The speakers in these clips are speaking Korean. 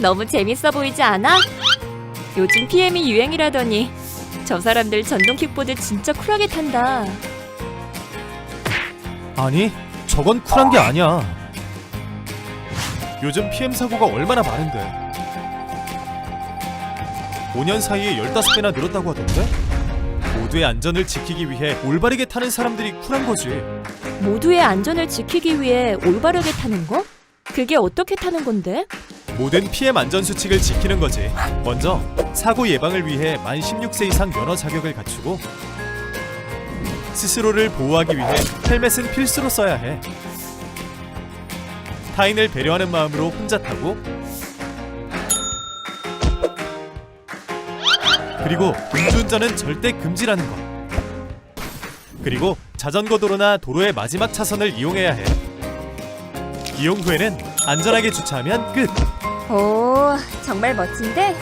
너무 재밌어 보이지 않아? 요즘 PM이 유행이라더니 저 사람들 전동 킥보드 진짜 쿨하게 탄다. 아니, 저건 쿨한 게 아니야. 요즘 PM 사고가 얼마나 많은데. 5년 사이에 15배나 늘었다고 하던데? 모두의 안전을 지키기 위해 올바르게 타는 사람들이 쿨한 거지. 모두의 안전을 지키기 위해 올바르게 타는 거? 그게 어떻게 타는 건데? 모든 PM 안전 수칙을 지키는 거지. 먼저 사고 예방을 위해 만 16세 이상 면허 자격을 갖추고, 스스로를 보호하기 위해 헬멧은 필수로 써야 해. 타인을 배려하는 마음으로 혼자 타고, 그리고 음주운전은 절대 금지라는 것. 그리고 자전거 도로나 도로의 마지막 차선을 이용해야 해. 이용 후에는 안전하게 주차하면 끝! 오, 정말 멋진데?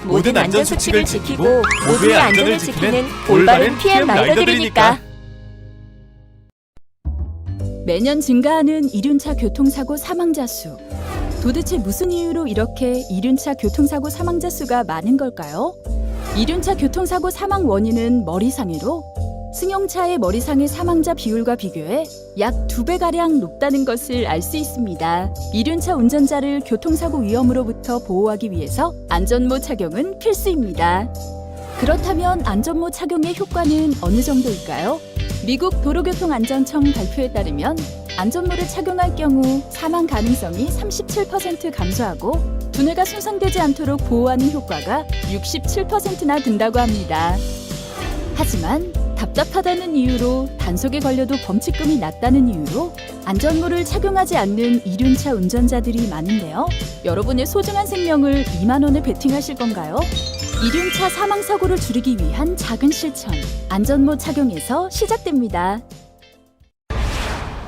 모든 안전 수칙을 지키고 모두의 안전을 지키는 올바른 PM 라이더들이니까. 매년 증가하는 이륜차 교통사고 사망자 수. 도대체 무슨 이유로 이렇게 이륜차 교통사고 사망자 수가 많은 걸까요? 이륜차 교통사고 사망 원인은 머리상해로 승용차의 머리상해 사망자 비율과 비교해 약 2배가량 높다는 것을 알 수 있습니다. 이륜차 운전자를 교통사고 위험으로부터 보호하기 위해서 안전모 착용은 필수입니다. 그렇다면 안전모 착용의 효과는 어느 정도일까요? 미국 도로교통안전청 발표에 따르면 안전모를 착용할 경우 사망 가능성이 37% 감소하고 두뇌가 손상되지 않도록 보호하는 효과가 67%나 든다고 합니다. 하지만 답답하다는 이유로 단속에 걸려도 범칙금이 낮다는 이유로 안전모를 착용하지 않는 이륜차 운전자들이 많은데요. 여러분의 소중한 생명을 2만 원에 베팅하실 건가요? 이륜차 사망사고를 줄이기 위한 작은 실천, 안전모 착용에서 시작됩니다.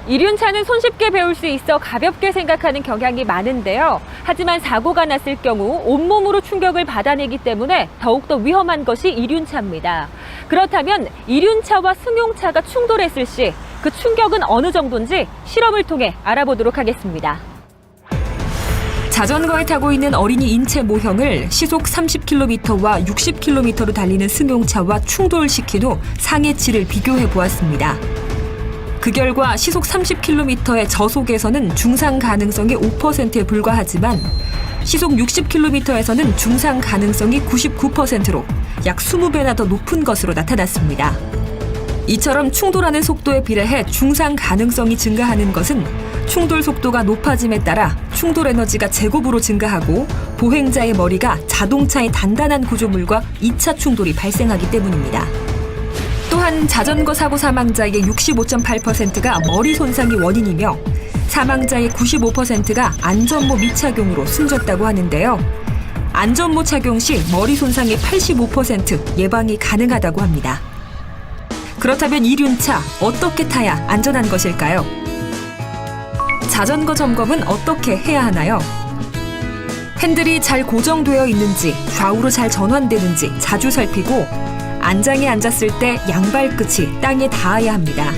이륜차는 손쉽게 배울 수 있어 가볍게 생각하는 경향이 많은데요. 하지만 사고가 났을 경우 온몸으로 충격을 받아내기 때문에 더욱더 위험한 것이 이륜차입니다. 그렇다면 이륜차와 승용차가 충돌했을 시 그 충격은 어느 정도인지 실험을 통해 알아보도록 하겠습니다. 자전거에 타고 있는 어린이 인체 모형을 시속 30km와 60km로 달리는 승용차와 충돌시킨 후 상해치를 비교해 보았습니다. 그 결과 시속 30km의 저속에서는 중상 가능성이 5%에 불과하지만 시속 60km에서는 중상 가능성이 99%로 약 20배나 더 높은 것으로 나타났습니다. 이처럼 충돌하는 속도에 비례해 중상 가능성이 증가하는 것은 충돌 속도가 높아짐에 따라 충돌 에너지가 제곱으로 증가하고 보행자의 머리가 자동차의 단단한 구조물과 2차 충돌이 발생하기 때문입니다. 또한 자전거 사고 사망자의 65.8%가 머리 손상이 원인이며 사망자의 95%가 안전모 미착용으로 숨졌다고 하는데요. 안전모 착용 시 머리 손상의 85% 예방이 가능하다고 합니다. 그렇다면 이륜차 어떻게 타야 안전한 것일까요? 자전거 점검은 어떻게 해야 하나요? 핸들이 잘 고정되어 있는지, 좌우로 잘 전환되는지 자주 살피고 안장에 앉았을 때 양발 끝이 땅에 닿아야 합니다.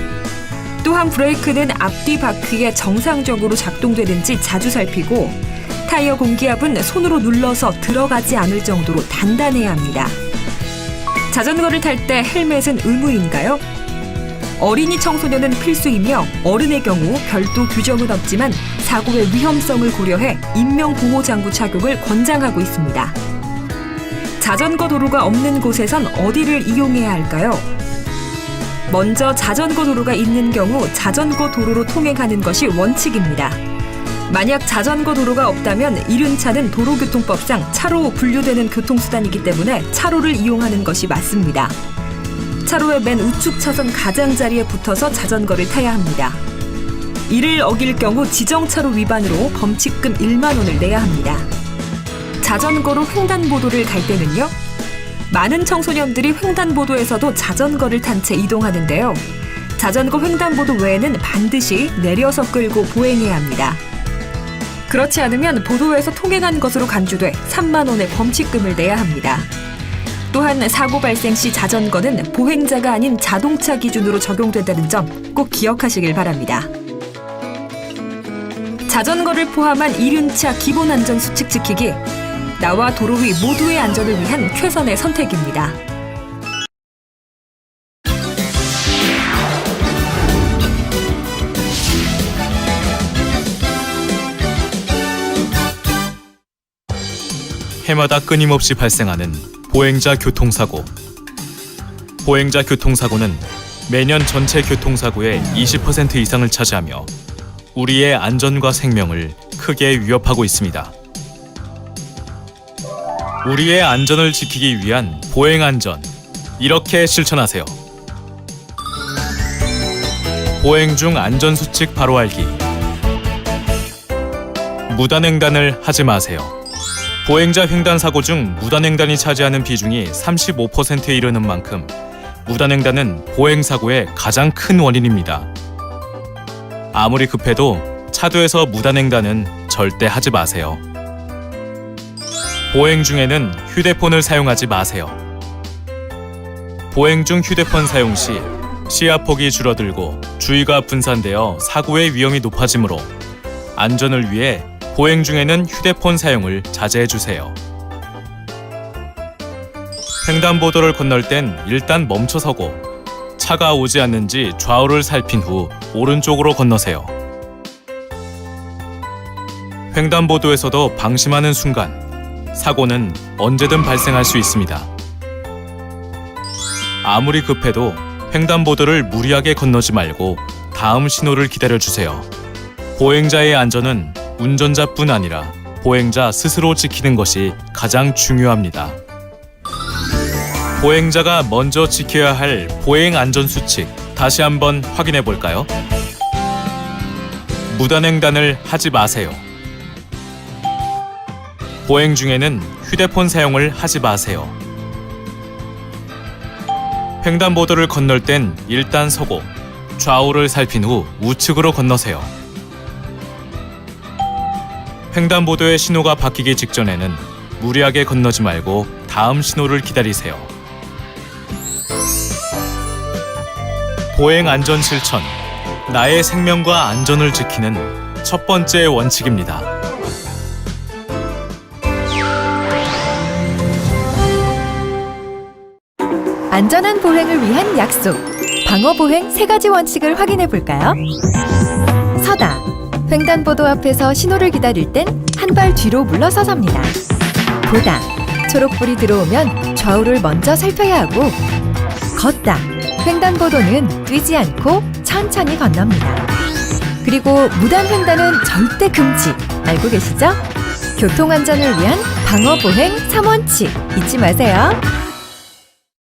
또한 브레이크는 앞뒤 바퀴에 정상적으로 작동되는지 자주 살피고 타이어 공기압은 손으로 눌러서 들어가지 않을 정도로 단단해야 합니다. 자전거를 탈 때 헬멧은 의무인가요? 어린이 청소년은 필수이며 어른의 경우 별도 규정은 없지만 사고의 위험성을 고려해 인명보호장구 착용을 권장하고 있습니다. 자전거 도로가 없는 곳에선 어디를 이용해야 할까요? 먼저 자전거 도로가 있는 경우 자전거 도로로 통행하는 것이 원칙입니다. 만약 자전거 도로가 없다면 이륜차는 도로교통법상 차로 분류되는 교통수단이기 때문에 차로를 이용하는 것이 맞습니다. 차로의 맨 우측 차선 가장자리에 붙어서 자전거를 타야 합니다. 이를 어길 경우 지정차로 위반으로 범칙금 1만 원을 내야 합니다. 자전거로 횡단보도를 갈 때는요. 많은 청소년들이 횡단보도에서도 자전거를 탄 채 이동하는데요. 자전거 횡단보도 외에는 반드시 내려서 끌고 보행해야 합니다. 그렇지 않으면 보도에서 통행한 것으로 간주돼 3만 원의 범칙금을 내야 합니다. 또한 사고 발생 시 자전거는 보행자가 아닌 자동차 기준으로 적용된다는 점 꼭 기억하시길 바랍니다. 자전거를 포함한 이륜차 기본 안전 수칙 지키기. 나와 도로 위 모두의 안전을 위한 최선의 선택입니다. 해마다 끊임없이 발생하는 보행자 교통사고. 보행자 교통사고는 매년 전체 교통사고의 20% 이상을 차지하며 우리의 안전과 생명을 크게 위협하고 있습니다. 우리의 안전을 지키기 위한 보행안전, 이렇게 실천하세요. 보행 중 안전수칙 바로 알기. 무단횡단을 하지 마세요. 보행자 횡단 사고 중 무단횡단이 차지하는 비중이 35%에 이르는 만큼 무단횡단은 보행사고의 가장 큰 원인입니다. 아무리 급해도 차도에서 무단횡단은 절대 하지 마세요. 보행 중에는 휴대폰을 사용하지 마세요. 보행 중 휴대폰 사용 시 시야폭이 줄어들고 주의가 분산되어 사고의 위험이 높아지므로 안전을 위해 보행 중에는 휴대폰 사용을 자제해 주세요. 횡단보도를 건널 땐 일단 멈춰서고 차가 오지 않는지 좌우를 살핀 후 오른쪽으로 건너세요. 횡단보도에서도 방심하는 순간 사고는 언제든 발생할 수 있습니다. 아무리 급해도 횡단보도를 무리하게 건너지 말고 다음 신호를 기다려주세요. 보행자의 안전은 운전자뿐 아니라 보행자 스스로 지키는 것이 가장 중요합니다. 보행자가 먼저 지켜야 할 보행 안전 수칙, 다시 한번 확인해 볼까요? 무단횡단을 하지 마세요. 보행 중에는 휴대폰 사용을 하지 마세요. 횡단보도를 건널 땐 일단 서고 좌우를 살핀 후 우측으로 건너세요. 횡단보도의 신호가 바뀌기 직전에는 무리하게 건너지 말고 다음 신호를 기다리세요. 보행 안전 실천, 나의 생명과 안전을 지키는 첫 번째 원칙입니다. 안전한 보행을 위한 약속. 방어 보행 3가지 원칙을 확인해 볼까요? 서다. 횡단보도 앞에서 신호를 기다릴 땐 한 발 뒤로 물러서 섭니다. 보다. 초록불이 들어오면 좌우를 먼저 살펴야 하고, 걷다. 횡단보도는 뛰지 않고 천천히 건넙니다. 그리고 무단 횡단은 절대 금지. 알고 계시죠? 교통안전을 위한 방어 보행 3원칙 잊지 마세요.